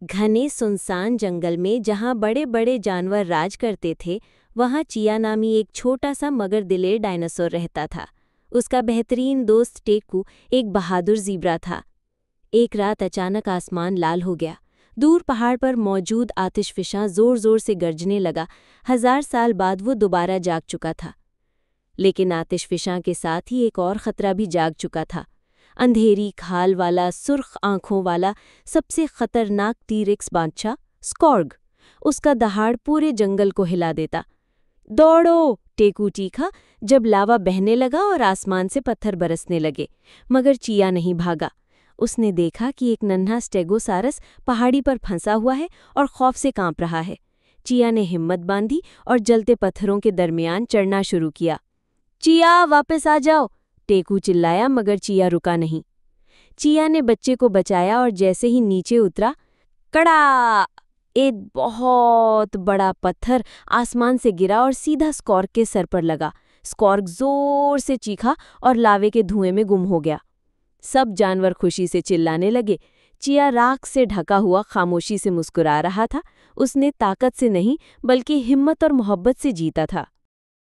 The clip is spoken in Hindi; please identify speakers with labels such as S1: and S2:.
S1: घने सुनसान जंगल में जहाँ बड़े बड़े जानवर राज करते थे, वहाँ चिया नामी एक छोटा सा मगर दिलेर डायनासोर रहता था। उसका बेहतरीन दोस्त टेकू एक बहादुर ज़ीब्रा था। एक रात अचानक आसमान लाल हो गया। दूर पहाड़ पर मौजूद आतिशफिशां जोर जोर से गरजने लगा। 1000 साल बाद वो दोबारा जाग चुका था। लेकिन आतिशफिशां के साथ ही एक और खतरा भी जाग चुका था। अंधेरी खाल वाला, सुर्ख आंखों वाला, सबसे खतरनाक टीरेक्स बादशाह स्कॉर्ग। उसका दहाड़ पूरे जंगल को हिला देता। दौड़ो! टेकू चीखा जब लावा बहने लगा और आसमान से पत्थर बरसने लगे। मगर चिया नहीं भागा। उसने देखा कि एक नन्हा स्टेगोसारस पहाड़ी पर फंसा हुआ है और खौफ से कांप रहा है। चिया ने हिम्मत बांधी और जलते पत्थरों के दरमियान चढ़ना शुरू किया। चिया, वापस आ जाओ! टेकू चिल्लाया, मगर चिया रुका नहीं। चिया ने बच्चे को बचाया और जैसे ही नीचे उतरा, कड़ा! एक बहुत बड़ा पत्थर आसमान से गिरा और सीधा स्कॉर्ग के सर पर लगा। स्कॉर्ग जोर से चीखा और लावे के धुएं में गुम हो गया। सब जानवर खुशी से चिल्लाने लगे। चिया राख से ढका हुआ खामोशी से मुस्कुरा रहा था। उसने ताकत से नहीं, बल्कि हिम्मत और मोहब्बत से जीता था।